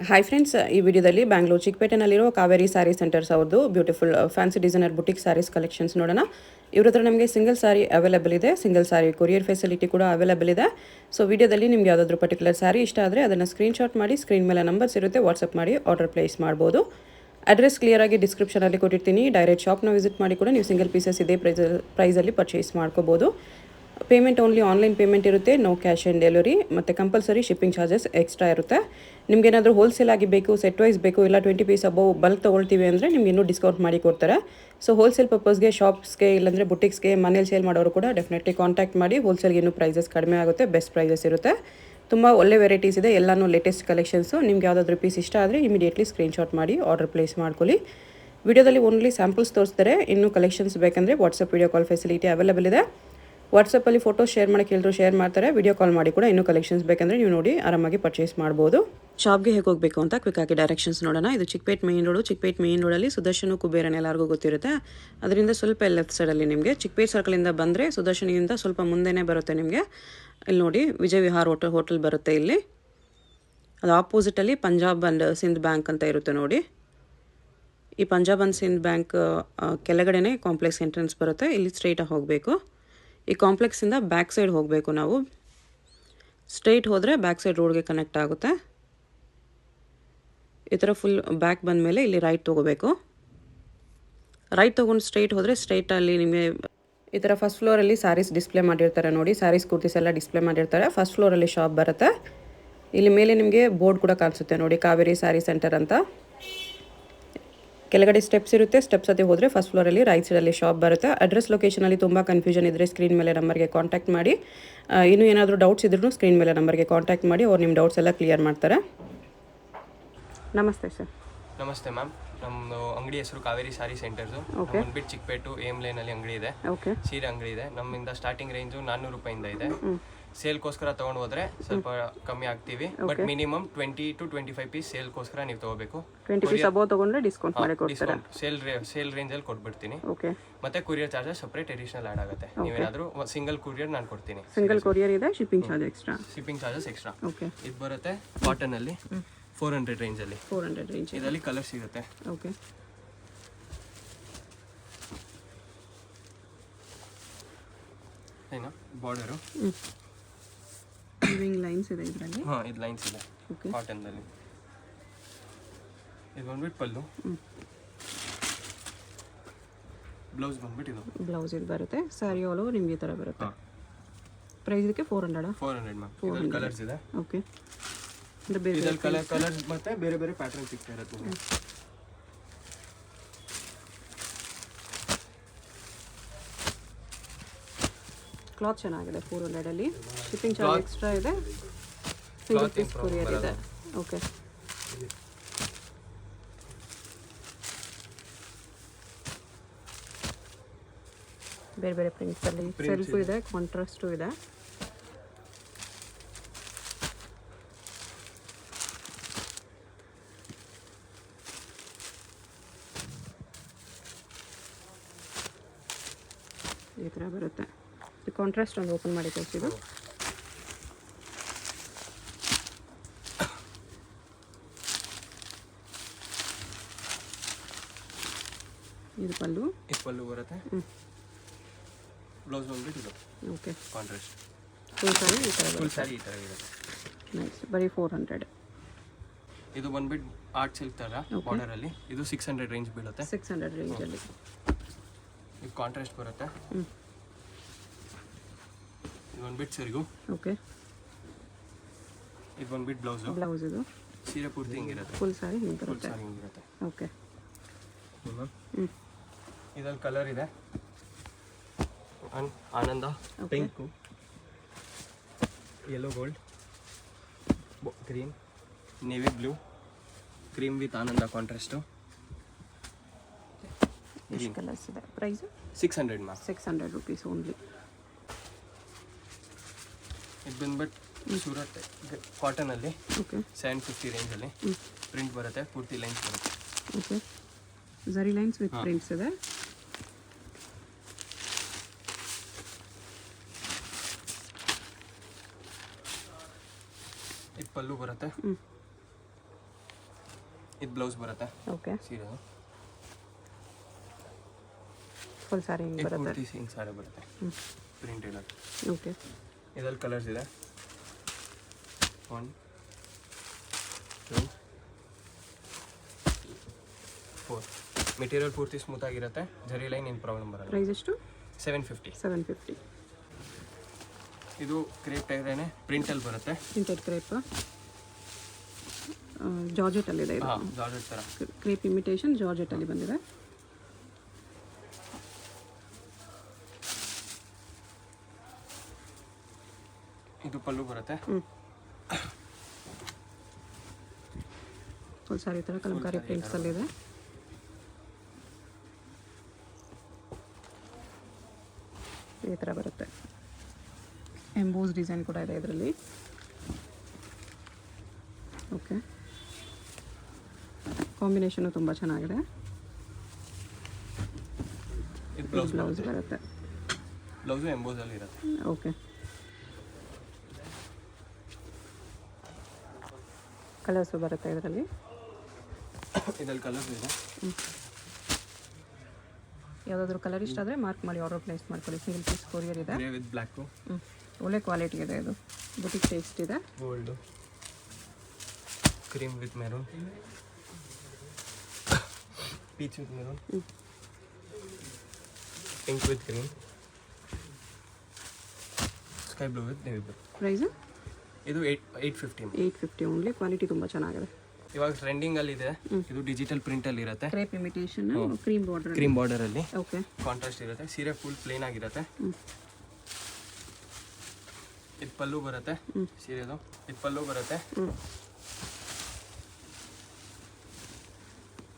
Hi friends, ಈ ವಿಡಿಯೋದಲ್ಲಿ ಬ್ಯಾಂಗ್ಳೂರು ಚಿಕ್ಕಪೇಟೆನಲ್ಲಿರೋ ಕಾವೇರಿ ಸ್ಯಾರಿ ಸೆಂಟರ್ಸ್ ಅವ್ರದ್ದು beautiful fancy designer boutique saris collections ನೋಡೋಣ. ಇವ್ರ ಹತ್ರ ನಮಗೆ ಸಿಂಗಲ್ ಸ್ಯಾರಿ ಅವೈಲೇಬಲ್ ಇದೆ, ಸಿಂಗಲ್ ಸ್ಯಾರಿ ಕೊರಿಯರ್ ಫೆಸಿಲಿಟಿ ಕೂಡ ಅವೈಲೇಬಲ್ ಇದೆ. ಸೊ ವಿಡಿಯೋದಲ್ಲಿ ನಿಮ್ಗೆ ಯಾವುದಾದ್ರೂ ಪರ್ಟಿಕ್ಯುಲರ್ ಸ್ಯಾರಿ ಇಷ್ಟ ಆದರೆ ಅದನ್ನು ಸ್ಕ್ರೀನ್ಶಾಟ್ ಮಾಡಿ, ಸ್ಕ್ರೀನ್ ಮೇಲೆ ನಂಬರ್ಸ್ ಇರುತ್ತೆ, ವಾಟ್ಸಪ್ ಮಾಡಿ ಆರ್ಡರ್ ಪ್ಲೇಸ್ ಮಾಡ್ಬೋದು. ಅಡ್ರೆಸ್ ಕ್ಲಿಯರಾಗಿ ಡಿಸ್ಕ್ರಿಪ್ಷನಲ್ಲಿ ಕೊಟ್ಟಿರ್ತೀನಿ. ಡೈರೆಕ್ಟ್ ಶಾಪ್ನ ವಿಸಿಟ್ ಮಾಡಿ ಕೂಡ ನೀವು ಸಿಂಗಲ್ ಪೀಸಸ್ ಇದೇ ಪ್ರೈಸಲ್ಲಿ ಪರ್ಚೇಸ್ ಮಾಡ್ಕೋಬೋದು. ಪೇಮೆಂಟ್ ಓನ್ಲಿ ಆನ್ಲೈನ್ ಪೇಮೆಂಟ್ ಇರುತ್ತೆ, ನೋ ಕ್ಯಾಶ್ ಆನ್ ಡೆಲಿವರಿ, ಮತ್ತು ಕಂಪಲ್ಸರಿ ಶಿಪ್ಪಿಂಗ್ ಚಾರ್ಜಸ್ ಎಕ್ಸ್ಟ್ರಾ ಇರುತ್ತೆ. ನಿಮಗೇನಾದರೂ ಹೋಲ್ಸೇಲ್ ಆಗಿ ಬೇಕು, ಸೆಟ್ ವೈಸ್ ಬೇಕು, ಇಲ್ಲ 20 ಪೀಸ್ ಅಬೌವ್ ಬಲ್ಕ್ ತೊಗೊಳ್ತೀವಿ ಅಂದರೆ ನಿಮ್ಗೆ ಇನ್ನೂ ಡಿಸ್ಕೌಂಟ್ ಮಾಡಿ ಕೊಡ್ತಾರೆ. ಸೊ ಹೋಲ್ಸೇಲ್ ಪರ್ಪಸ್ಗೆ ಶಾಪ್ಸ್ಗೆ ಇಲ್ಲಾಂದರೆ ಬುಟಿಕ್ಸ್ಗೆ ಮನೇಲಿ ಸೇಲ್ ಮಾಡೋರು ಕೂಡ ಡೆಫಿನೆಟ್ಲಿ ಕಾಂಟ್ಯಾಕ್ಟ್ ಮಾಡಿ. ಹೋಲ್ಸೇಲ್ಗೆ ಇನ್ನೂ ಪ್ರೈಸಸ್ ಕಡಿಮೆ ಆಗುತ್ತೆ, ಬೆಸ್ಟ್ ಪ್ರೈಸಸ್ ಇರುತ್ತೆ. ತುಂಬ ಒಳ್ಳೆ ವೆರೈಟೀಸ್ ಇದೆ, ಎಲ್ಲನೂ ಲೇಟೆಸ್ಟ್ ಕಲೆಕ್ಷನ್ಸು. ನಿಮ್ಗೆ ಯಾವುದಾದ್ರೂ ಪೀಸ್ ಇಷ್ಟ ಆದರೆ ಇಮಿಡಿಯೇಟ್ಲಿ ಸ್ಕ್ರೀನ್ಶಾಟ್ ಮಾಡಿ ಆರ್ಡರ್ ಪ್ಲೇಸ್ ಮಾಡ್ಕೊಳ್ಳಿ. ವಿಡಿಯೋದಲ್ಲಿ ಓನ್ಲಿ ಸ್ಯಾಂಪಲ್ಸ್ ತೋರಿಸ್ತಾರೆ. ಇನ್ನೂ ಕಲೆಕ್ಷನ್ಸ್ ಬೇಕಂದರೆ WhatsApp video call facility available ಇದೆ. ವಾಟ್ಸಪ್ಪಲ್ಲಿ ಫೋಟೋಸ್ ಶೇರ್ ಮಾಡೋಕ್ಕೆ ಎಲ್ಲರೂ ಶೇರ್ ಮಾಡ್ತಾರೆ. ವಿಡಿಯೋ ಕಾಲ್ ಮಾಡಿ ಕೂಡ ಇನ್ನೂ ಕಲೆಕ್ಷನ್ಸ್ ಬೇಕಂದರೆ ನೀವು ನೋಡಿ ಆರಾಮಾಗಿ ಪರ್ಚೇಸ್ ಮಾಡ್ಬೋದು. ಶಾಪ್ಗೆ ಹೇಗೆ ಹೋಗಬೇಕು ಅಂತ ಕ್ವಿಕ್ ಆಗಿ ಡೈರೆಕ್ಷನ್ಸ್ ನೋಡೋಣ. ಇದು Chickpet main road. Chickpet main ರೋಡಲ್ಲಿ ಸುದರ್ಶನ ಕುಬೇರನ್ ಎಲ್ಲರಿಗೂ ಗೊತ್ತಿರುತ್ತೆ. ಅದರಿಂದ ಸ್ವಲ್ಪ ಲೆಫ್ಟ್ ಸೈಡಲ್ಲಿ ನಿಮಗೆ ಚಿಕ್ಕಪೇಟ್ ಸರ್ಕಲಿಂದ ಬಂದರೆ ಸುದರ್ಶನಿಂದ ಸ್ವಲ್ಪ ಮುಂದೆನೇ ಬರುತ್ತೆ ನಿಮಗೆ. ಇಲ್ಲಿ ನೋಡಿ ವಿಜಯ್ ವಿಹಾರ್ ಹೋಟೆಲ್ ಬರುತ್ತೆ ಇಲ್ಲಿ. ಅದು ಆಪೋಸಿಟಲ್ಲಿ ಪಂಜಾಬ್ ಆ್ಯಂಡ್ ಸಿಂಧ್ ಬ್ಯಾಂಕ್ ಅಂತ ಇರುತ್ತೆ ನೋಡಿ. ಈ ಪಂಜಾಬ್ ಆ್ಯಂಡ್ ಸಿಂಧ್ ಬ್ಯಾಂಕ್ ಕೆಳಗಡೆನೇ ಕಾಂಪ್ಲೆಕ್ಸ್ ಎಂಟ್ರೆನ್ಸ್ ಬರುತ್ತೆ. ಇಲ್ಲಿ ಸ್ಟ್ರೈಟಾಗಿ ಹೋಗಬೇಕು. ಈ ಕಾಂಪ್ಲೆಕ್ಸಿಂದ ಬ್ಯಾಕ್ ಸೈಡ್ ಹೋಗಬೇಕು ನಾವು. ಸ್ಟ್ರೈಟ್ ಹೋದರೆ ಬ್ಯಾಕ್ ಸೈಡ್ ರೋಡ್ಗೆ ಕನೆಕ್ಟ್ ಆಗುತ್ತೆ. ಈ ಥರ ಫುಲ್ ಬ್ಯಾಕ್ ಬಂದಮೇಲೆ ಇಲ್ಲಿ ರೈಟ್ ತೊಗೋಬೇಕು. ರೈಟ್ ತೊಗೊಂಡು ಸ್ಟ್ರೈಟ್ ಹೋದರೆ ಸ್ಟ್ರೈಟಲ್ಲಿ ನಿಮಗೆ ಈ ಥರ ಫಸ್ಟ್ ಫ್ಲೋರಲ್ಲಿ ಸ್ಯಾರೀಸ್ ಡಿಸ್ಪ್ಲೇ ಮಾಡಿರ್ತಾರೆ ನೋಡಿ. ಸ್ಯಾರೀಸ್ ಕುರ್ತೀಸ್ ಎಲ್ಲ ಡಿಸ್ಪ್ಲೇ ಮಾಡಿರ್ತಾರೆ. ಫಸ್ಟ್ ಫ್ಲೋರಲ್ಲಿ ಶಾಪ್ ಬರುತ್ತೆ. ಇಲ್ಲಿ ಮೇಲೆ ನಿಮಗೆ ಬೋರ್ಡ್ ಕೂಡ ಕಾಣಿಸುತ್ತೆ ನೋಡಿ, ಕಾವೇರಿ ಸ್ಯಾರಿ ಸೆಂಟರ್ ಅಂತ. ಕೆಳಗಡೆ ಸ್ಟೆಪ್ಸ್ ಇರುತ್ತೆ. ಸ್ಟೆಪ್ಸ್ ಹತ್ತಿ ಹೋದರೆ ಫಸ್ಟ್ ಫ್ಲೋರಲ್ಲಿ ರೈಟ್ ಸೈಡಲ್ಲಿ ಶಾಪ್ ಬರುತ್ತೆ. ಅಡ್ರೆಸ್ ಲೊಕೇಶನಲ್ಲಿ ತುಂಬ ಕನ್ಫ್ಯೂಷನ್ ಇದ್ದರೆ ಸ್ಕ್ರೀನ್ ಮೇಲೆ ನಂಬರ್ಗೆ ಕಾಂಟ್ಯಾಕ್ಟ್ ಮಾಡಿ. ಇನ್ನೂ ಏನಾದರೂ ಡೌಟ್ಸ್ ಇದ್ರೂ ಸ್ಕ್ರೀನ್ ಮೇಲೆ ನಂಬರ್ಗೆ ಕಾಂಟ್ಯಾಕ್ಟ್ ಮಾಡಿ, ಅವ್ರು ನಿಮ್ಮ ಡೌಟ್ಸ್ ಎಲ್ಲ ಕ್ಲಿಯರ್ ಮಾಡ್ತಾರೆ. ನಮಸ್ತೆ ಸರ್. ನಮಸ್ತೆ ಮ್ಯಾಮ್. ನಮ್ಮದು ಅಂಗಡಿ ಹೆಸರು ಕಾವೇರಿ ಸ್ಯಾರಿ ಸೆಂಟರ್ಸು. ಬಂದ್ಬಿಟ್ಟು ಚಿಕ್ಕಪೇಟು AM ಲೈನಲ್ಲಿ ಅಂಗಡಿ ಇದೆ, ಸೀರೆ ಅಂಗಡಿ ಇದೆ. ನಮ್ಮಿಂದ ಸ್ಟಾರ್ಟಿಂಗ್ ರೇಂಜು 400 ರೂಪಾಯಿಂದ ಇದೆ. ಸೇಲ್ಗೋಸ್ಕರ ತೊಗೊಂಡು ಹೋದ್ರೆ ಸ್ವಲ್ಪ ಕಮ್ಮಿ ಆಗ್ತೀವಿ, ಬಟ್ ಮಿನಿಮಮ್ 20 to 25 ಪೀಸ್ ಸೇಲ್ಗೋಸ್ಕರ ನೀವು ತಗೋಬೇಕು. 20 ಪೀಸ್ ಅಬೌವ್ ತಗೊಂಡ್ರೆ ಡಿಸ್ಕೌಂಟ್ ಮಾಡಿ ಕೊಡ್ತಾರೆ. ಸೇಲ್ ರೇಂಜಲ್ಲಿ ಕೊಟ್ಬಿಡ್ತೀನಿ. ಮತ್ತೆ courier charges separate additional add ಆಗುತ್ತೆ. ನೀವೇನಾದರೂ ಸಿಂಗಲ್ ಕೊರಿಯರ್ ನಾನು ಕೊಡ್ತೀನಿ. ಸಿಂಗಲ್ ಕೊರಿಯರ್ ಇದೆ, shipping charge extra. Shipping charges extra. ಇದು ಬರುತ್ತೆ ಕಾಟನ್ ಅಲ್ಲಿ 400 ರೇಂಜಲ್ಲಿ. 400 ರೇಂಜ್ ಇದರಲ್ಲಿ ಕಲರ್ ಸಿಗುತ್ತೆ. ಓಕೆ. ಏನೋ ಬಾರ್ಡರು ವಿಂಗ್ ಲೈನ್ಸ್ ಇದೆ ಇದರಲ್ಲಿ. ಇದು ಲೈನ್ಸ್ ಇದೆ ಕಾಟನ್ ಅಲ್ಲಿ. ಇದು ಬಂದ್ಬಿಟ್ಟು ಪಲ್ಲು. ಬ್ಲೌಸ್ ಬಂದ್ಬಿಟ್ಟು ಇದು ಬ್ಲೌಸ್ ಇದು ಬರುತ್ತೆ. ಸ್ಯಾರಿ ಆಲ್ ಓವರ್ ನಿಮಗೆ ಈ ಥರ ಬರುತ್ತೆ. ಪ್ರೈಸ್ ಇದಕ್ಕೆ 400 ಮ್ಯಾಮ್. ಇದರಲ್ಲಿ ಕಲರ್ಸ್ ಇದೆ. ಓಕೆ. ಇದರಲ್ಲಿ ಕಲರ್ಸ್ ಮತ್ತೆ ಬೇರೆ ಬೇರೆ ಪ್ಯಾಟರ್ನ್ ಸಿಗ್ತಾ ಇರುತ್ತೆ ನಿಮಗೆ. ಕ್ಲಾತ್ ಚೆನ್ನಾಗಿದೆ. 400 ಅಲ್ಲಿ ಶಿಪ್ಪಿಂಗ್ ಚಾರ್ಜ್ ಎಕ್ಸ್ಟ್ರಾ ಇದೆ. ಸಿಂಗಲ್ ಪೀಸ್ ಕೊರಿಯರ್ ಇದೆ. ಓಕೆ. ಬೇರೆ ಬೇರೆ ಪ್ರಿಂಟ್ಸ್ ಅಲ್ಲಿ ಸೆಲ್ಫ್ ಇದೆ, ಕಾಂಟ್ರಾಸ್ಟು ಇದೆ. ಈ ಥರ ಬರುತ್ತೆ. ಕಾಂಟ್ರಾಸ್ಟ್ ಒಂದು ಓಪನ್ ಮಾಡಿ ತೋರಿಸಿದ್ದು. ಇದು ಪಲ್ಲು. ಇದು ಪಲ್ಲು ಬರುತ್ತೆ. ಬ್ಲೌಸ್ ಬಂದ್ಬಿಟ್ಟು ಇದು. ಓಕೆ. ಕಾಂಟ್ರಾಸ್ಟ್ ಫುಲ್ ಸ್ಯಾರಿ ಈ ಥರ ಫುಲ್ ಸ್ಯಾರಿ ಈ ಥರ ಇರುತ್ತೆ. ನೈಸ್. ಬರೀ 400. ಇದು ಬಂದ್ಬಿಟ್ಟು ಆರ್ಟ್ ಸಿಲ್ಕ್ ಥರ ಬಾರ್ಡರ್ ಅಲ್ಲಿ. ಇದು 600 ರೇಂಜ್ ಬೀಳುತ್ತೆ. 600 ರೇಂಜಲ್ಲಿ. ಇದು ಕಾಂಟ್ರಾಸ್ಟ್ ಬರುತ್ತೆ. ಇದು ಬಂದ್ಬಿಟ್ಟು ಸರಿಗು. ಓಕೆ. ಇದು ಬಂದ್ಬಿಟ್ಟು ಬ್ಲೌಸ್. ಇದು ಸೀರೆ ಪೂರ್ತಿ ಹಿಂಗಿರುತ್ತೆ. ಫುಲ್ ಸ್ಯಾರಿ ಹಿಂಗಿರುತ್ತೆ. ಓಕೆ. ಇದರಲ್ಲಿ ಕಲರ್ ಇದೆ. ಆನಂದ, pink, yellow gold, green, navy blue, cream with ಆನಂದ ಕಾಂಟ್ರಾಸ್ಟು. ಎಷ್ಟು ಕಲರ್ಸ್ ಇದೆ? Price 600 ma'am. 600 rupees only. ಇದು ಬಂದ್ಬಿಟ್ಟು ಸೂರತ್ ಕಾಟನಲ್ಲಿ 750 ರೇಂಜಲ್ಲಿ ಪ್ರಿಂಟ್ ಬರುತ್ತೆ. ಪೂರ್ತಿ ಲೈನ್ಸ್ ಬರುತ್ತೆ. Okay. Zari lines with prints ಇದೆ. ಇದು ಪಲ್ಲು ಬರುತ್ತೆ. ಇದು ಬ್ಲೌಸ್ ಬರುತ್ತೆ ಓಕೆ ಸೀರೆ ಫುಲ್ ಸ್ಯಾರಿ ಹಿಂಗೆ ಬರುತ್ತೆ ಪೂರ್ತಿ ಹಿಂಗೆ ಸಾರಿ ಬರುತ್ತೆ ಪ್ರಿಂಟ್ ಇಲ್ಲ. ಓಕೆ ಇದರಲ್ಲಿ ಕಲರ್ಸ್ ಇದೆ 1 2 4. ಮೆಟೀರಿಯಲ್ ಪೂರ್ತಿ ಸ್ಮೂತ್ ಆಗಿರುತ್ತೆ, ಜರಿ ಲೈನ್ ಏನು ಪ್ರಾಬ್ಲಮ್ ಬರಲ್ಲ. ಪ್ರೈಸ್ ಎಷ್ಟು? 750. 750. ಇದು ಕ್ರೇಪ್ ಟೈರೇನೆ ಪ್ರಿಂಟಲ್ಲಿ ಬರುತ್ತೆ, ಪ್ರಿಂಟೆಡ್ ಕ್ರೇಪ್ ಜಾರ್ಜೆಟಲ್ಲಿದೆ ಇದು. ಹಾಂ ಜಾರ್ಜೆಟ್ ಥರ ಕ್ರೇಪ್ ಇಮಿಟೇಷನ್ ಜಾರ್ಜೆಟಲ್ಲಿ ಬಂದಿದೆ. ಇದು ಪಲ್ಲು ಬರುತ್ತೆ, ಫುಲ್ ಸಾರಿ ಥರ ಕಲಂಕಾರಿ ಪ್ರಿಂಟ್ಸಲ್ಲಿದೆ. ಈ ಥರ ಬರುತ್ತೆ. ಎಂಬೋಸ್ ಡಿಸೈನ್ ಕೂಡ ಇದೆ ಇದರಲ್ಲಿ. ಓಕೆ, ಕಾಂಬಿನೇಷನು ತುಂಬ ಚೆನ್ನಾಗಿದೆ. ಇದು ಬ್ಲೌಸ್ ಬ್ಲೌಸ್ ಬರುತ್ತೆ. ಬ್ಲೌಸು ಎಂಬೋಸಲ್ಲಿ ಇರುತ್ತೆ. ಓಕೆ, ಕಲರ್ಸು ಬರುತ್ತೆ ಇದರಲ್ಲಿ. ಇದರಲ್ಲಿ ಕಲರ್ಸ್ ಇದೆ. ಯಾವುದಾದ್ರೂ ಕಲರ್ ಇಷ್ಟ ಆದರೆ ಮಾರ್ಕ್ ಮಾಡಿ ಆರ್ಡರ್ ಪ್ಲೇಸ್ ಮಾಡ್ಕೊಳ್ಳಿ. ಸಿಂಗಲ್ ಪೀಸ್ ಕೊರಿಯರ್ ಇದೆ. ಗ್ರೇ ವಿತ್ ಬ್ಲ್ಯಾಕು, ಒಳ್ಳೆ ಕ್ವಾಲಿಟಿ ಇದೆ. ಇದು ಬುಟಿಕ್ ಟೇಸ್ಟ್ ಇದೆ. Gold, cream with maroon, peach with maroon, pink with green, sky blue with navy blue. Price ಇದು 850. 850 ಓನ್ಲಿ. ಕ್ವಾಲಿಟಿ ತುಂಬ ಚೆನ್ನಾಗಿದೆ. ಇವಾಗ ಟ್ರೆಂಡಿಂಗ್ ಅಲ್ಲಿ ಇದೆ. ಇದು ಡಿಜಿಟಲ್ ಪ್ರಿಂಟ್ ಅಲ್ಲಿ ಇರುತ್ತೆ, crepe imitation, cream border. Cream border ಅಲ್ಲಿ ಓಕೆ, ಕಾಂಟ್ರಾಸ್ಟ್ ಇರುತ್ತೆ. ಸೀರೆ ಫುಲ್ ಪ್ಲೇನ್ ಆಗಿರುತ್ತೆ. ಇದು ಪಲ್ಲು ಬರುತ್ತೆ ಸೀರೆದು. ಇದು ಪಲ್ಲು ಬರುತ್ತೆ.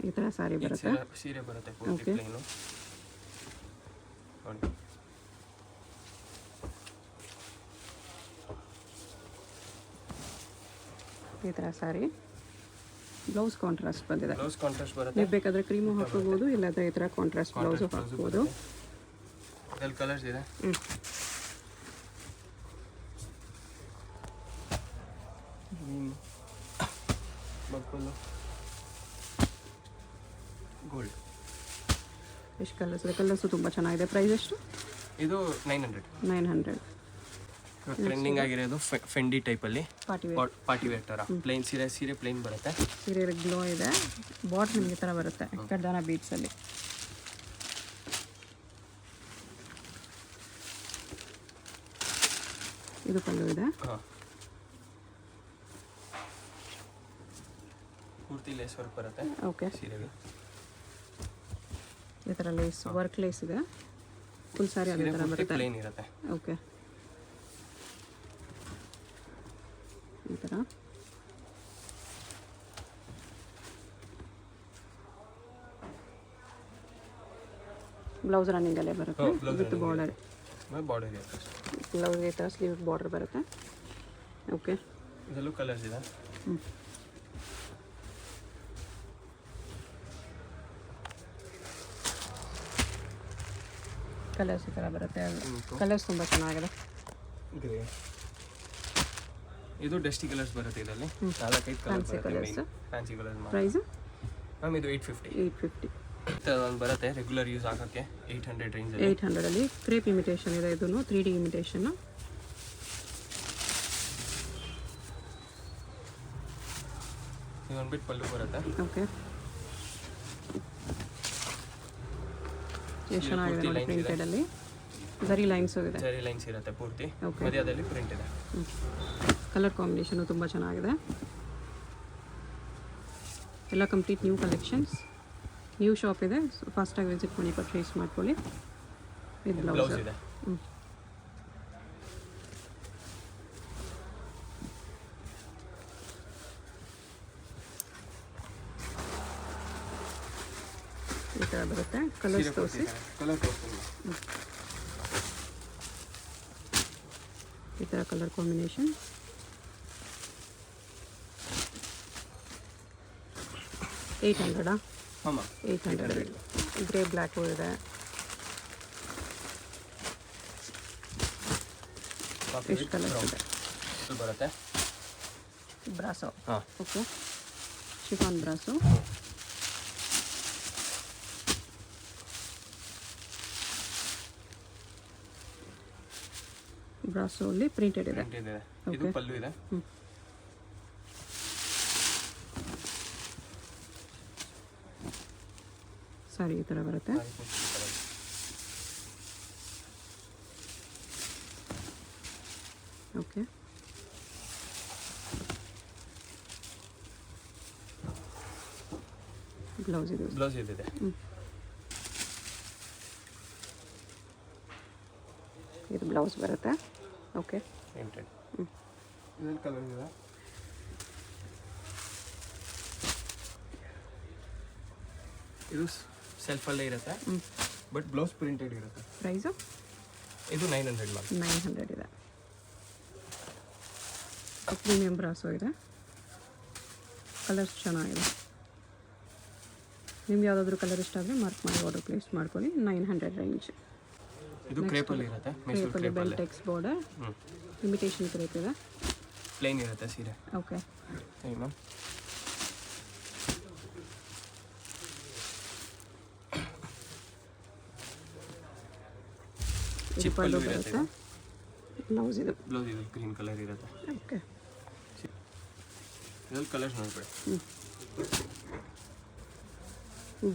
ಈ ಥರ ಸಾರಿ ಬರುತ್ತೆ. ಸೀರೆ ಬರುತ್ತೆ ಪೂರ್ತಿ ಪ್ಲೇನು. ನೋಡಿ, ಈ ಥರ ಸಾರಿ. ಬ್ಲೌಸ್ ಕಾಂಟ್ರಾಸ್ಟ್ ಬಂದಿದೆ. ಬ್ಲೌಸ್ ಕಾಂಟ್ರಾಸ್ಟ್ ಬರುತ್ತೆ. ನೀವು ಬೇಕಾದರೆ ಕ್ರೀಮು ಹಾಕೋಬೋದು, ಇಲ್ಲಾಂದರೆ ಈ ಥರ ಕಾಂಟ್ರಾಸ್ಟ್ ಬ್ಲೌಸು ಹಾಕ್ಬೋದು. ಇದರಲ್ಲಿ ಕಲರ್ಸ್ ಇದೆ. Purple, gold. ಎಷ್ಟು ಕಲರ್ಸ್ ಇದೆ? ಕಲರ್ಸು ತುಂಬ ಚೆನ್ನಾಗಿದೆ. ಪ್ರೈಸ್ ಎಷ್ಟು? ಇದು 900. 900. ಟ್ರೆಂಡಿಂಗ್ ಆಗಿರೋದು ಫೆಂಡಿ ಟೈಪಲ್ಲಿ ಪಾರ್ಟಿ ವೇರ್. ಪಾರ್ಟಿ ವೇರ್ ಥರ ಪ್ಲೇನ್ ಸೀರೆ ಪ್ಲೇನ್ ಬರುತ್ತೆ. ಸೀರೆ ಗ್ಲೋ ಇದೆ. ಬಾಟಲ್ ನಿಮಗೆ ಥರ ಬರುತ್ತೆ ಕಡ್ದಾನ ಬೀಡ್ಸಲ್ಲಿ. ಇದು ಪಲ್ಲು ಇದೆ. ಹಾಂ, ಪೂರ್ತಿ ಲೇಸ್ ವರ್ಕ್ ಬರುತ್ತೆ ಓಕೆ, ಸೀರೆಗೆ. ಈ ಥರ ಲೇಸ್ ವರ್ಕ್ ಲೇಸ್ ಇದೆ. ಫುಲ್ ಸಾರಿ ಅದೇ ಥರ ಬರುತ್ತೆ. ಪ್ಲೇನ್ ಇರುತ್ತೆ. ಓಕೆ, ಈ ಥರ ಬ್ಲೌಸ್ ರನ್ನಿಂಗಲ್ಲೇ ಬರುತ್ತೆ ವಿತ್ ಬಾರ್ಡರ್. ಬಾರ್ಡರ್ ಇರುತ್ತೆ. ಬ್ಲೌಸ್ ಈ ಥರ ಸ್ಲೀವ್ ಬಾರ್ಡರ್ ಬರುತ್ತೆ. ಓಕೆ, ಇದರಲ್ಲೂ ಕಲರ್ಸ್ ಇದೆ. ಕಲರ್ಸ್ ಈ ಥರ ಬರುತ್ತೆ. ಕಲರ್ಸ್ ತುಂಬ ಚೆನ್ನಾಗಿದೆ. ಗ್ರೇ, ಇದು ಡಸ್ಟಿ ಕಲರ್ಸ್ ಬರುತ್ತೆ. ಇದರಲ್ಲಿ 4-5 ಕಲರ್ ಬರುತ್ತೆ. Fancy colours. ಪ್ರೈಸು ಮ್ಯಾಮ್ ಇದು 850. 850. ಒಂದು ಬರುತ್ತೆ ರೆಗ್ಯುಲರ್ ಯೂಸ್ ಆಗೋಕ್ಕೆ 800 ರೇಂಜಲ್ಲಿ. 800ಅಲ್ಲಿ ಕ್ರೇಪ್ ಇಮಿಟೇಷನ್ ಇದೆ. ಇದನ್ನು 3D ಇಮಿಟೇಷನ್ನು. ಇದು ಒಂದು ಬಿಟ್ಟು ಪಲ್ಲು ಬರುತ್ತೆ. ಓಕೆ, ಎಷ್ಟು ಚೆನ್ನಾಗಿದೆ ನೋಡಿ. ಪ್ರಿಂಟೆಡಲ್ಲಿ ಜರಿ ಲೈನ್ಸು ಇದೆ. ಜರಿ ಲೈನ್ಸ್ ಇರುತ್ತೆ ಪೂರ್ತಿ. ಓಕೆ, ಮಧ್ಯದಲ್ಲಿ ಪ್ರಿಂಟ್ ಇದೆ. ಕಲರ್ ಕಾಂಬಿನೇಷನು ತುಂಬ ಚೆನ್ನಾಗಿದೆ. ಎಲ್ಲ complete new collections. New shop ಇದೆ, ಫಾಸ್ಟಾಗಿ ವಿಸಿಟ್ ಮಾಡಿ ಪರ್ಚೇಸ್ ಮಾಡ್ಕೊಳ್ಳಿ. ವಿತ್ ಬ್ಲೌಸ್ ಬ್ಲೌಸ್ ಇದೆ. ಈ ಥರ ಬರುತ್ತೆ. ಕಲರ್ಸ್ ತೋರಿಸಿ. ಕಲರ್ ತೋರಿಸ್ತೀನಿ. ಈ ಥರ ಕಲರ್ ಕಾಂಬಿನೇಷನ್. $800. ಹಾಂ 800. ಗ್ರೇ ಬ್ಲ್ಯಾಕು ಇದೆ. ಎಷ್ಟು ಕಲರ್ಸ್ ಇದೆ? ಬರುತ್ತೆ ಬ್ರಾಸೋ. ಹಾಂ. Okay, chiffon ಬ್ರಾಸು. ಬ್ರಾಸು ಅಲ್ಲಿ ಪ್ರಿಂಟೆಡ್ ಇದೆ. ಪ್ರಿಂಟ್ ಇದೆ. ಇದು ಪಲ್ಲು ಇದೆ. ಸಾರಿ ಈ ಥರ ಬರುತ್ತೆ. ಓಕೆ, ಬ್ಲೌಸ್ ಇದೆ. ಬ್ಲೌಸ್ ಇದಿದೆ. ಇದು ಬ್ಲೌಸ್ ಬರುತ್ತೆ. Okay, printed. ಇದರಲ್ಲಿ ಕಲರ್ ಇದೆ. ಇದು ಸೆಲ್ಫಲ್ಲೇ ಇರುತ್ತೆ, ಬಟ್ ಬ್ಲೌಸ್ ಪ್ರಿಂಟೆಡ್ ಇರುತ್ತೆ. ಪ್ರೈಸು ಇದು 900 ಮ್ಯಾಮ್. 900 ಇದೆ. ಪ್ರೀಮಿಯಂ ಬ್ರಾಸೋ ಇದೆ. ಕಲರ್ಸ್ ಚೆನ್ನಾಗಿದೆ. ನಿಮ್ಗೆ ಯಾವುದಾದ್ರೂ ಕಲರ್ ಇಷ್ಟ ಆದರೆ ಮಾರ್ಕ್ ಮಾಡಿ ಆರ್ಡರ್ ಪ್ಲೇಸ್ ಮಾಡ್ಕೊಳ್ಳಿ. 900 ರೇಂಜ್. ಇದು ಕ್ರೇಪಲ್ಲಿ ಇರುತ್ತೆ. ಕ್ರೇಪಲ್ಲಿ ಬೆಲ್ಟೆಕ್ಸ್ ಬಾರ್ಡರ್, ಇಮಿಟೇಷನ್ ಕ್ರೇಪ್ ಇದೆ. ಪ್ಲೇನ್ ಇರುತ್ತೆ ಸೀರೆ. ಓಕೆ, ಸರಿ ಮ್ಯಾಮ್. ಇದು ಪಲ್ಲು ಬರುತ್ತೆ. ಬ್ಲೌಸ್ ಇದು. ಬ್ಲೌಸ್ ಇದು ಗ್ರೀನ್ ಕಲರ್ ಇರುತ್ತೆ. ಓಕೆ, ಇದ್ರಲ್ಲಿ ಕಲರ್ಸ್ ನೋಡ್ಬೇಡಿ.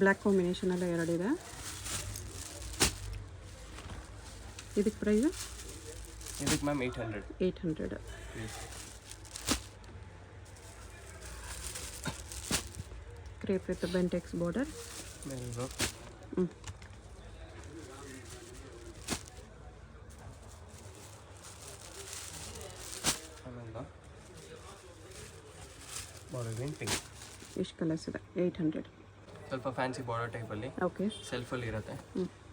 ಬ್ಲ್ಯಾಕ್ ಕಾಂಬಿನೇಷನ್ ಎಲ್ಲ ಎರಡಿದೆ. ಇದಕ್ಕೆ ಪ್ರೈಸು ಇದಕ್ಕೆ ma'am 800. 800. Crepe with Bentex border. Border green pink. ಎಷ್ಟು ಕಲರ್ಸ್ ಇದೆ? 800. ಸ್ವಲ್ಪ ಫ್ಯಾನ್ಸಿ ಬಾರ್ಡರ್ ಟೈಪಲ್ಲಿ ಓಕೆ, ಸೆಲ್ಫಲ್ಲಿ ಇರುತ್ತೆ.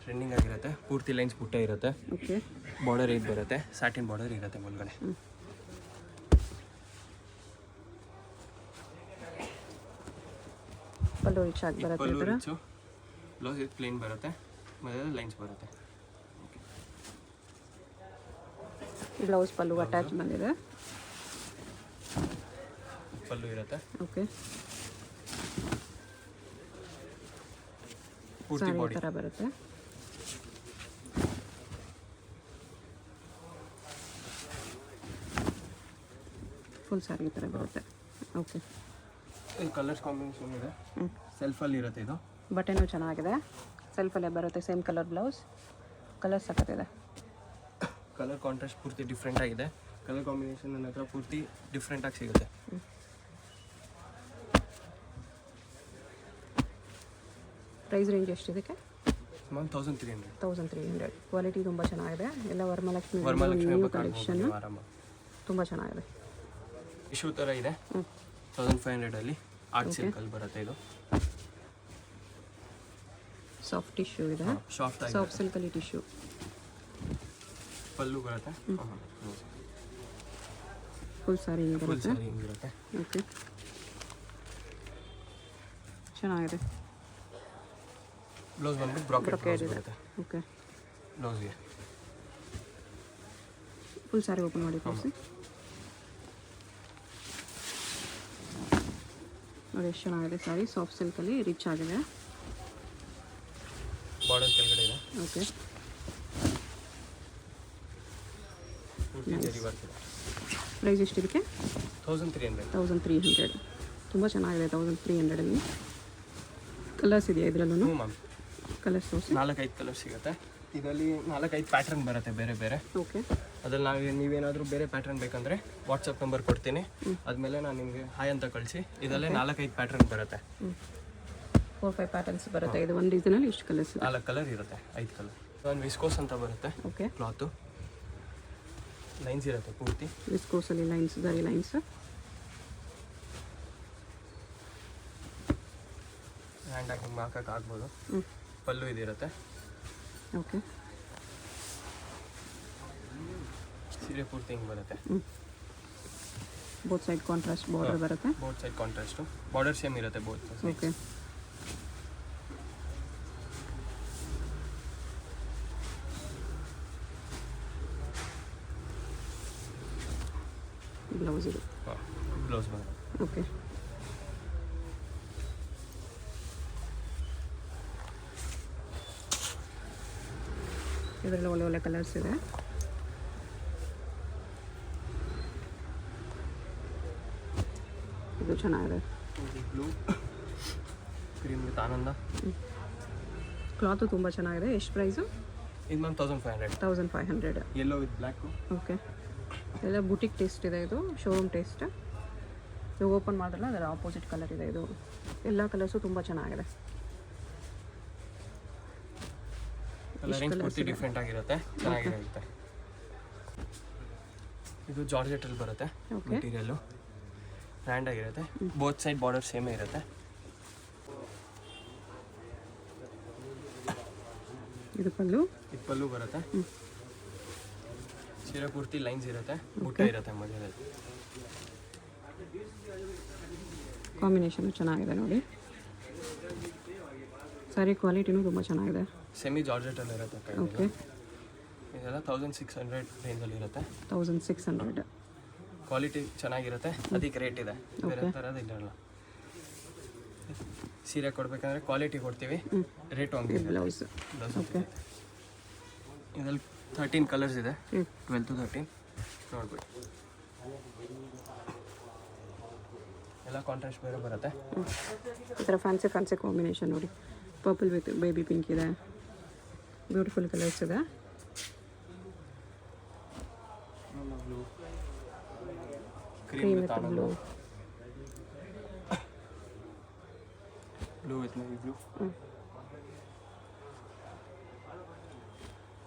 ಟ್ರೆಂಡಿಂಗ್ ಆಗಿರುತ್ತೆ. ಪೂರ್ತಿ ಲೈನ್ಸ್ ಬುಟ್ಟ ಇರುತ್ತೆ. ಓಕೆ, ಬಾರ್ಡರ್ ಇದು ಬರುತ್ತೆ. ಸ್ಯಾಟಿನ್ ಬಾರ್ಡರ್ ಇರುತ್ತೆ ಒಳಗಡೆ. ಪಲ್ಲು ರಿಚ್ ಆಗಿ ಬರುತ್ತೆ. ಪಲ್ಲು ಈ ಥರ ರಿಚು. ಬ್ಲೌಸ್ ಇದು ಪ್ಲೇನ್ ಬರುತ್ತೆ, ಮತ್ತು ಲೈನ್ಸ್ ಬರುತ್ತೆ. ಬ್ಲೌಸ್ ಪಲ್ಲು ಅಟ್ಯಾಚ್ ಬಂದಿದೆ. ಪಲ್ಲು ಇರುತ್ತೆ. ಓಕೆ, ಪೂರ್ತಿ ಸಾರಿ ಈ ಬಾಡಿ. ಥರ ಬರುತ್ತೆ. ಫುಲ್ ಸಾರಿ ಈ ಥರ ಬರುತ್ತೆ. ಓಕೆ, ಇದು ಕಲರ್ಸ್ ಕಾಂಬಿನೇಷನ್ ಇದೆ. ಸೆಲ್ಫಲ್ಲಿ ಇರುತ್ತೆ ಇದು. ಬಟೆನೂ ಚೆನ್ನಾಗಿದೆ. ಸೆಲ್ಫಲ್ಲೇ ಬರುತ್ತೆ. Same colour blouse. ಕಲರ್ ಸಖತ್ತಿದೆ. ಕಲರ್ ಕಾಂಟ್ರಾಸ್ಟ್ ಪೂರ್ತಿ ಡಿಫ್ರೆಂಟ್ ಆಗಿದೆ. ಕಲರ್ ಕಾಂಬಿನೇಷನ್ ನನ್ನ ಹತ್ರ ಪೂರ್ತಿ ಡಿಫ್ರೆಂಟಾಗಿ ಸಿಗುತ್ತೆ. ಪ್ರೈಸ್ ರೇಂಜ್ ಎಷ್ಟಿದಕ್ಕೆ? ಮ್ಯಾಮ್ 1300. 1300. ಕ್ವಾಲಿಟಿ ತುಂಬ ಚೆನ್ನಾಗಿದೆ. ಎಲ್ಲ ವರಮಹಾಲಕ್ಷ್ಮಿ ವರಮಹಾಲಕ್ಷ್ಮಿ ನ್ಯೂ ಹಬ್ಬಕ್ಕೆ ಕಲೆಕ್ಷನ್ ಹಾಕ್ಬೋದು ಆರಾಮ. ತುಂಬ ಚೆನ್ನಾಗಿದೆ. ಇಶ್ಯೂ ಥರ ಇದೆ. 1500ಅಲ್ಲಿ ಆರ್ಟ್ ಸಿಲ್ಕಲ್ಲಿ ಬರುತ್ತೆ. ಇದು ಸಾಫ್ಟ್ ಟಿಶ್ಯೂ ಇದೆ. ಸಾಫ್ಟ್ ಆಗಿ ಸಾಫ್ಟ್ ಸಿಲ್ಕಲ್ಲಿ ಟಿಶ್ಯೂ. ಪಲ್ಲು ಬರುತ್ತೆ. ಫುಲ್ ಸಾರಿ ಹಿಂಗೆ ಫುಲ್ ಬರುತ್ತೆ. ಸಾರಿ ಹಿಂಗಿರುತ್ತೆ. ಓಕೆ, ಚೆನ್ನಾಗಿದೆ. ಬ್ಲೌಸ್ ಬಂದ್ಬಿಟ್ಟು ಬ್ರಾಕೆಟ್ ಬ್ಲೌಸ್ ಇದೆ. ಬರುತ್ತೆ ಓಕೆ, ಬ್ಲೌಸ್ಗೆ. ಫುಲ್ ಸಾರಿ ಓಪನ್ ಮಾಡಿ ತೋರಿಸಿ. ನೋಡಿ ಎಷ್ಟು ಚೆನ್ನಾಗಿದೆ ಸಾರಿ. ಸಾಫ್ಟ್ ಸಿಲ್ಕಲ್ಲಿ ರಿಚ್ ಆಗಿದೆ. ಬಾರ್ಡರ್ ಕೆಳಗಡೆ ಇದೆ. ಓಕೆ, ಪೂರ್ತಿ ಜರಿ ವರ್ಕ್ ಇದೆ. ಪ್ರೈಸ್ ಎಷ್ಟಿದಕ್ಕೆ? 1300. 1300. ತುಂಬ ಚೆನ್ನಾಗಿದೆ. 1300ಅಲ್ಲಿ ಕಲರ್ಸ್ ಇದೆಯಾ ಇದರಲ್ಲೂ? ಹ್ಞೂ ಮ್ಯಾಮ್. ಕಲರ್ಸ್ ತೋರಿಸಿ. 4-5 ಕಲರ್ಸ್ ಸಿಗುತ್ತೆ. ಇದರಲ್ಲಿ 4-5 ಪ್ಯಾಟ್ರನ್ ಬರುತ್ತೆ ಬೇರೆ ಬೇರೆ. ಓಕೆ, ಅದ್ರಲ್ಲಿ ನೀವೇನಾದರೂ ಬೇರೆ ಪ್ಯಾಟ್ರನ್ ಬೇಕಂದರೆ ವಾಟ್ಸಪ್ ನಂಬರ್ ಕೊಡ್ತೀನಿ. ಆದಮೇಲೆ ನಾನು ನಿಮಗೆ ಹಾಯ್ ಅಂತ ಕಳಿಸಿ. ಇದರಲ್ಲೇ 4-5 ಪ್ಯಾಟ್ರನ್ ಬರುತ್ತೆ. 4-5 ಪ್ಯಾಟರ್ನ್ಸ್ ಬರುತ್ತೆ. ಇದು ಒಂದು ರೀಸನಲ್ಲಿ ಇಷ್ಟು ಕಲರ್ಸ್ ಇದೆ. 4 ಕಲರ್ ಇರುತ್ತೆ. 5 ಕಲರ್. ಒಂದು ವಿಸ್ಕೋಸ್ ಅಂತ ಬರುತ್ತೆ. ಓಕೆ, ಕ್ಲಾತು ಲೈನ್ಸ್ ಇರುತ್ತೆ ಪೂರ್ತಿ. ವಿಸ್ಕೋಸಲ್ಲಿ ಲೈನ್ಸ್, ಜರಿ ಲೈನ್ಸ್. ಹ್ಯಾಂಡಾಗಿ ಹಿಂಗೆ ಹಾಕಕ್ಕೆ ಆಗ್ಬೋದು. ಪಲ್ಲು ಇದಿರುತ್ತೆ. ಓಕೆ, ಸೀರೆ ಪೂರ್ತಿ ಹಿಂಗೆ ಬರುತ್ತೆ. ಬೋತ್ ಸೈಡ್ ಕಾಂಟ್ರಾಸ್ಟ್ ಬಾರ್ಡರ್ ಬರುತ್ತೆ. Both side contrast. Border same ಇರುತ್ತೆ ಬೋತ್ ಸೈಡ್. ಓಕೆ, ಬ್ಲೌಸ್ ಇದು. ಬ್ಲೌಸ್ ಬರುತ್ತೆ. ಓಕೆ, ಇದರಲ್ಲಿ ಒಳ್ಳೆ ಒಳ್ಳೆ ಕಲರ್ಸ್ ಇದೆ. ಇದು ಚೆನ್ನಾಗಿದೆ. ಬ್ಲೂ ಕ್ರೀಮ್ ವಿತ್ ಆನಂದ. ಕ್ಲಾತು ತುಂಬ ಚೆನ್ನಾಗಿದೆ. ಎಷ್ಟು ಪ್ರೈಸು? ಇದು ma'am 1500. 1500. Yellow with black. Okay, ಎಲ್ಲ ಬುಟಿಕ್ ಟೇಸ್ಟ್ ಇದೆ, ಇದು ಶೋರೂಮ್ ಟೇಸ್ಟ್. ಇದು ಓಪನ್ ಮಾಡಿದ್ರಲ್ಲ ಅದರ ಆಪೋಸಿಟ್ ಕಲರ್ ಇದೆ. ಇದು ಎಲ್ಲ ಕಲರ್ಸು ತುಂಬ ಚೆನ್ನಾಗಿದೆ. ಕಲರಿಂಗ್ ಪೂರ್ತಿ ಡಿಫ್ರೆಂಟ್ ಆಗಿರುತ್ತೆ, ಚೆನ್ನಾಗಿರುತ್ತೆ. ಇದು ಜಾರ್ಜೆಟಲ್ಲಿ ಬರುತ್ತೆ. ಮೆಟೀರಿಯಲ್ಲು ಬ್ರ್ಯಾಂಡ್ ಆಗಿರುತ್ತೆ. ಬೋತ್ ಸೈಡ್ ಬಾರ್ಡರ್ ಸೇಮೇ ಇರುತ್ತೆ. ಇದು ಪಲ್ಲು. ಇದು ಪಲ್ಲು ಬರುತ್ತೆ. ಸೀರೆ ಪೂರ್ತಿ ಲೈನ್ಸ್ ಇರುತ್ತೆ, ಬುಟ್ಟ ಇರುತ್ತೆ ಮಧ್ಯದಲ್ಲಿ. ಕಾಂಬಿನೇಷನ್ ಚೆನ್ನಾಗಿದೆ ನೋಡಿ. ಸಾರಿ ಕ್ವಾಲಿಟಿನೂ ತುಂಬ ಚೆನ್ನಾಗಿದೆ. ಸೆಮಿ ಜಾರ್ಜೆಟಲ್ಲಿ ಇರುತ್ತೆ. ಓಕೆ, ಇದೆಲ್ಲ 1600 ರೇಂಜಲ್ಲಿ ಇರುತ್ತೆ. 1600. ಕ್ವಾಲಿಟಿ ಚೆನ್ನಾಗಿರುತ್ತೆ, ಅದಕ್ಕೆ ರೇಟ್ ಇದೆ. ಬೇರೆ ಥರದ್ದು ಇರಲ್ಲ. ಸೀರೆ ಕೊಡಬೇಕಂದ್ರೆ ಕ್ವಾಲಿಟಿ ಕೊಡ್ತೀವಿ, ರೇಟು ಹಂಗೆ. ಬ್ಲೌಸ್. ಓಕೆ, ಇದರಲ್ಲಿ 13 ಕಲರ್ಸ್ ಇದೆ. 12 to 13 ನೋಡ್ಬಿಟ್ಟು ಎಲ್ಲ ಕಾಂಟ್ರಾಸ್ಟ್ ಬೇರೆ ಬರುತ್ತೆ. ಈ ಥರ ಫ್ಯಾನ್ಸಿ ಕಾಂಬಿನೇಷನ್ ನೋಡಿ. ಪರ್ಪಲ್ ವಿತ್ ಬೇಬಿ ಪಿಂಕ್ ಇದೆ. ಬ್ಯೂಟಿಫುಲ್ ಕಲರ್ಸ್ ಇದೆ. Cream with blue. Blue with navy blue.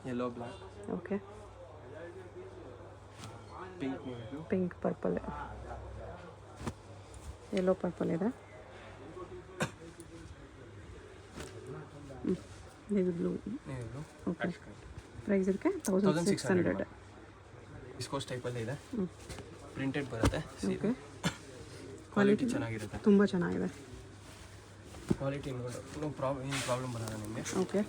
Yellow black. Okay, pink navy blue. Pink purple, yellow purple ಇದೆ. Navy blue. Navy blue. Okay, price ಇದಕ್ಕೆ 1600. Viscose ಟೈಪಲ್ಲಿ ಇದೆ. Printed ಬರುತ್ತೆ. Okay, quality ಚೆನ್ನಾಗಿರುತ್ತೆ, ತುಂಬ ಚೆನ್ನಾಗಿದೆ. ಕ್ವಾಲಿಟಿ ಏನು ಪ್ರಾಬ್ಲಮ್ ಬರಲ್ಲ ನಿಮಗೆ. ಓಕೆ,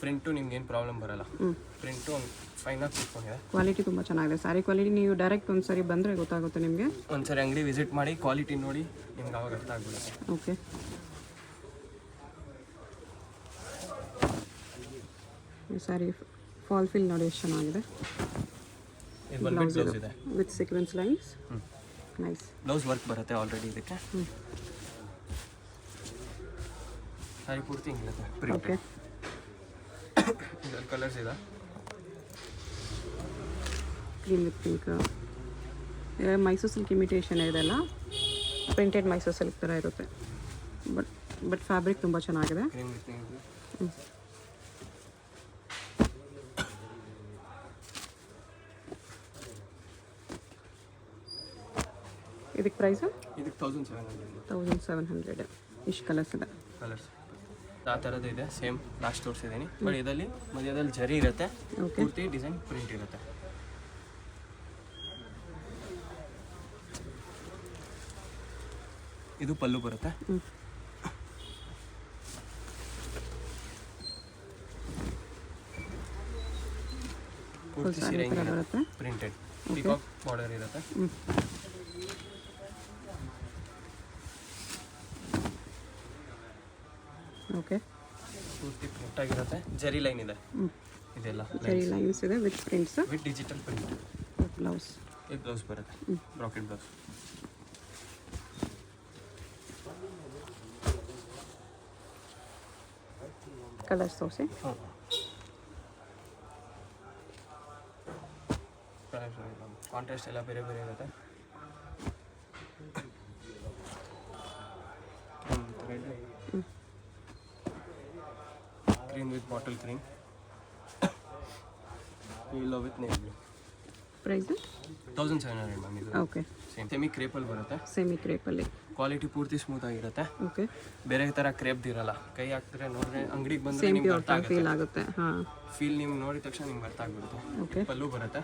ಪ್ರಿಂಟು ನಿಮ್ಗೆ ಏನು ಪ್ರಾಬ್ಲಮ್ ಬರಲ್ಲ. ಪ್ರಿಂಟು ಒಂದು ಫೈನಾಗಿ ಕೂತ್ಕೊಂಡಿದೆ. ಕ್ವಾಲಿಟಿ ತುಂಬ ಚೆನ್ನಾಗಿದೆ. ಸಾರಿ ಕ್ವಾಲಿಟಿ ನೀವು ಡೈರೆಕ್ಟ್ ಒಂದು ಸಾರಿ ಬಂದರೆ ಗೊತ್ತಾಗುತ್ತೆ ನಿಮಗೆ. ಒಂದ್ಸರಿ ಅಂಗಡಿ ವಿಸಿಟ್ ಮಾಡಿ ಕ್ವಾಲಿಟಿ ನೋಡಿ ನಿಮ್ಗೆ ಅವಾಗ ಅರ್ಥ ಆಗ್ಬಿಡುತ್ತೆ. ಓಕೆ, ಈ ಸಾರಿ ಫಾಲ್ ಫಿಲ್ ನೋಡಿ ಎಷ್ಟು ಚೆನ್ನಾಗಿದೆ. ಇದು ಬಂದ್ಬಿಟ್ಟು ಬ್ಲೌಸ್ ಇದೆ with sequence lines. Nice. Blouse work ಬರುತ್ತೆ ಆಲ್ರೆಡಿ ಇದಕ್ಕೆ. ಸಾರಿ ಪೂರ್ತಿ ಹಿಂಗಿರುತ್ತೆ ಓಕೆ, ಪ್ರಿಂಟೆಡ್. ಇದರಲ್ಲಿ ಕಲರ್ಸ್ ಇದೆ. Cream with pink. Mysuru silk imitation ಇದೆಲ್ಲ ಪ್ರಿಂಟೆಡ್ ಮೈಸೂರು ಸಿಲ್ಕ್ ಥರ ಇರುತ್ತೆ. ಬಟ್ ಫ್ಯಾಬ್ರಿಕ್ ತುಂಬ ಚೆನ್ನಾಗಿದೆ. Cream with navy blue. ಇದಕ್ಕೆ ಪ್ರೈಸು? ಇದಕ್ಕೆ 1700. 1700. ಇಷ್ಟು ಕಲರ್ಸ್ ಇದೆ. ಕಲರ್ಸ್ ಆ ಥರದ್ದು ಇದೆ. ಸೇಮ್ ಲಾಸ್ಟ್ ತೋರಿಸಿದ್ದೀನಿ. ಬಟ್ ಇದರಲ್ಲಿ ಮಧ್ಯದಲ್ಲಿ ಜರಿ ಇರುತ್ತೆ, ಪೂರ್ತಿ ಡಿಸೈನ್ ಪ್ರಿಂಟ್ ಇರುತ್ತೆ. ಇದು ಪಲ್ಲು ಬರುತ್ತೆ. ಪೂರ್ತಿ ಸೀರೆ ಬರುತ್ತೆ. ಪ್ರಿಂಟೆಡ್ ಪಿಕಾಕ್ ಬಾರ್ಡರ್ ಇರುತ್ತೆ. ಓಕೆ, ಪೂರ್ತಿ ಪ್ರಿಂಟ್ ಆಗಿರುತ್ತೆ. ಜರಿ ಲೈನ್ ಇದೆ. ಇದೆಲ್ಲ ಜರಿ ಲೈನ್ಸ್ ಇದೆ with prints. With digital print. Blouse. ಇದು ಬ್ಲೌಸ್ ಬರುತ್ತೆ, ಬ್ರಾಕೆಟ್ ಬ್ಲೌಸ್. ಕಲರ್ಸ್ ತೋರಿಸಿ. ಕಾಂಟ್ರಾಸ್ಟ್ ಎಲ್ಲ ಬೇರೆ ಬೇರೆ ಇರುತ್ತೆ. Cream with bottle cream. Yellow with navy blue. Price 1700 ma'am. ಇದು ಓಕೆ, ಸೇಮ್ ಸೆಮಿ ಕ್ರೇಪಲ್ಲಿ ಬರುತ್ತೆ. ಸೆಮಿ ಕ್ರೇಪಲ್ಲಿ. ಕ್ವಾಲಿಟಿ ಪೂರ್ತಿ ಸ್ಮೂತ್ ಆಗಿರುತ್ತೆ. ಓಕೆ, ಬೇರೆ ಥರ ಕ್ರೇಪ್ದಿರಲ್ಲ. ಕೈ ಹಾಕ್ತಾರೆ ನೋಡಿದ್ರೆ ಅಂಗಡಿಗೆ ಬಂದರೆ ಸೇಮ್ ನಿಮ್ಗೆ ಪ್ಯೂರ್ ಅರ್ಥ ಫೀಲ್ ಆಗುತ್ತೆ. ಆಗುತ್ತೆ. ಹಾಂ, ಫೀಲ್ ನಿಮ್ಗೆ ನೋಡಿದ ತಕ್ಷಣ ನಿಮ್ಗೆ ಅರ್ಥ ಆಗ್ಬಿಡುತ್ತೆ. ಓಕೆ, ಪಲ್ಲು ಬರುತ್ತೆ.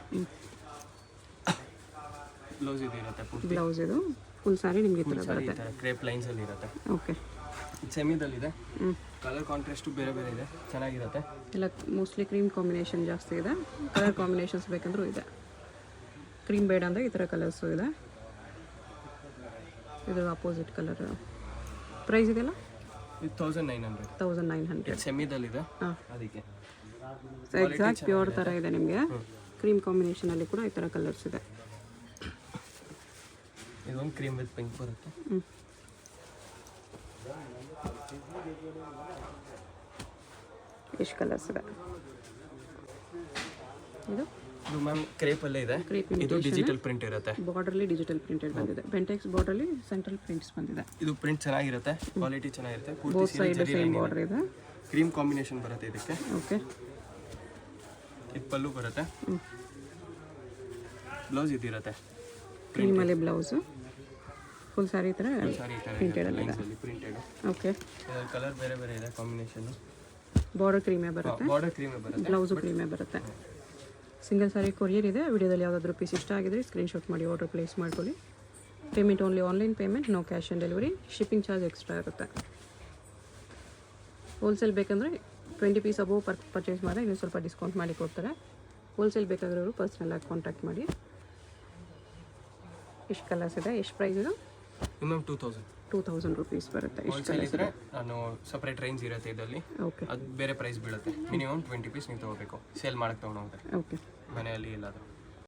ಬ್ಲೌಸ್ ಇದು ಇರುತ್ತೆ ಪೂರ್ತಿ. ಬ್ಲೌಸ್ ಇದು ಫುಲ್ ಸ್ಯಾರಿ ನಿಮಗೆ ಈ ಥರ ಸಾರಿ ಈ ಬರುತ್ತೆ. ಥರ ಕ್ರೇಪ್ ಲೈನ್ಸಲ್ಲಿ ಇರುತ್ತೆ. ಓಕೆ, ಸೆಮಿದಲ್ಲಿದೆ. ಕಲರ್ ಕಾಂಟ್ರಾಸ್ಟು ಬೇರೆ ಬೇರೆ ಇದೆ, ಚೆನ್ನಾಗಿರುತ್ತೆ. ಎಲ್ಲ ಮೋಸ್ಟ್ಲಿ ಕ್ರೀಮ್ ಕಾಂಬಿನೇಷನ್ ಜಾಸ್ತಿ ಇದೆ. ಕಲರ್ ಕಾಂಬಿನೇಷನ್ಸ್ ಬೇಕಂದ್ರೂ ಇದೆ. ಕ್ರೀಮ್ ಬೇಡ ಅಂದರೆ ಈ ಥರ ಕಲರ್ಸು ಇದೆ. ಇದು ಅಪೋಸಿಟ್ ಕಲರ್. ಪ್ರೈಸ್ ಇದೆಲ್ಲ ಇದು 1900 1900. ಸೆಮಿದಲ್ಲಿದೆ ಹಾಂ, ಅದಕ್ಕೆ ಸೊ ಎಕ್ಸಾಕ್ಟ್ ಪ್ಯೂರ್ ಥರ ಇದೆ ನಿಮಗೆ. ಕ್ರೀಮ್ ಕಾಂಬಿನೇಷನಲ್ಲಿ ಕೂಡ ಈ ಥರ ಕಲರ್ಸ್ ಇದೆ. ಇದೊಂದು ಕ್ರೀಮ್ ವಿತ್ ಪಿಂಕ್ ಬರುತ್ತೆ. ಎಷ್ಟು ಕಲರ್ಸ್ ಇದೆ ಇದು? ಇದು ಮ್ಯಾಮ್ ಕ್ರೇಪಲ್ಲೇ ಇದೆ. ಇದು ಡಿಜಿಟಲ್ ಪ್ರಿಂಟ್ ಇರುತ್ತೆ. ಬಾರ್ಡರ್ಲಿ ಡಿಜಿಟಲ್ ಪ್ರಿಂಟೆಡ್ ಬಂದಿದೆ. ಬೆಂಟೆಕ್ಸ್ ಬಾರ್ಡರ್ಲಿ ಸೆಂಟ್ರಲ್ ಪ್ರಿಂಟ್ಸ್ ಬಂದಿದೆ. ಇದು ಪ್ರಿಂಟ್ ಚೆನ್ನಾಗಿರುತ್ತೆ, ಕ್ವಾಲಿಟಿ ಚೆನ್ನಾಗಿರುತ್ತೆ. ಬೋತ್ ಸೈಡ್ ಸೇಮ್ ಬಾರ್ಡರ್ ಇದೆ. ಕ್ರೀಮ್ ಕಾಂಬಿನೇಷನ್ ಬರುತ್ತೆ ಇದಕ್ಕೆ. ಓಕೆ, ಇದು ಪಲ್ಲು ಬರುತ್ತೆ. ಬ್ಲೌಸ್ ಇದಿರುತ್ತೆ ಕ್ರೀಮಲ್ಲಿ ಬ್ಲೌಸು. ಫುಲ್ ಸ್ಯಾರಿ ಥರ ಸಾರಿ ಈ ಥರ ಪ್ರಿಂಟೆಡ್ ಇದೆ. ಪ್ರಿಂಟೆಡ್. ಓಕೆ, ಇದರಲ್ಲಿ ಕಲರ್ ಬೇರೆ ಬೇರೆ ಇದೆ ಕಾಂಬಿನೇಷನ್. ಬಾರ್ಡರ್ ಕ್ರೀಮೇ ಬರುತ್ತೆ, ಬಾರ್ಡರ್ ಕ್ರೀಮೇ ಬರುತ್ತೆ, ಬ್ಲೌಸು ಕ್ರೀಮೇ ಬರುತ್ತೆ. ಸಿಂಗಲ್ ಸಾರಿ ಕೊರಿಯರ್ ಇದೆ. ವಿಡಿಯೋದಲ್ಲಿ ಯಾವುದಾದ್ರೂ ಪೀಸ್ ಇಷ್ಟ ಆಗಿದ್ರೆ ಸ್ಕ್ರೀನ್ಶಾಟ್ ಮಾಡಿ ಆರ್ಡರ್ ಪ್ಲೇಸ್ ಮಾಡ್ಕೊಳ್ಳಿ. Payment only online payment, no cash on delivery. Shipping charge extra ಇರುತ್ತೆ. ಹೋಲ್ಸೇಲ್ ಬೇಕಂದರೆ 20 ಪೀಸ್ ಅಬೋವ್ ಪರ್ಚೇಸ್ ಮಾಡಿದ್ರೆ ಇನ್ನೂ ಸ್ವಲ್ಪ ಡಿಸ್ಕೌಂಟ್ ಮಾಡಿ ಕೊಡ್ತಾರೆ. ಹೋಲ್ಸೇಲ್ ಬೇಕಾಗಿರೋರು ಪರ್ಸ್ನಲಾಗಿ ಕಾಂಟ್ಯಾಕ್ಟ್ ಮಾಡಿ. ಎಷ್ಟು ಕಲರ್ಸ್ ಇದೆ, ಎಷ್ಟು ಪ್ರೈಸ್ ಇದು? ಮಿನಿಮಮ್ 2000 ರುಪೀಸ್ ಬರುತ್ತೆ. ಎಷ್ಟು ಹೋಲ್ಸೇಲ್ ಇದ್ರೆ ನಾನು ಸಪ್ರೇಟ್ ರೇಂಜ್ ಇರುತ್ತೆ ಇದರಲ್ಲಿ, ಓಕೆ ಅದು ಬೇರೆ ಪ್ರೈಸ್ ಬೀಳುತ್ತೆ. ಮಿನಿಮಮ್ 20 ಪೀಸ್ ನೀವು ತೊಗೋಬೇಕು, ಸೇಲ್ ಮಾಡಕ್ಕೆ ತೊಗೊಂಡೋಗ್ತಾರೆ ಓಕೆ. ಮನೆಯಲ್ಲಿ ಎಲ್ಲಾದರೂ.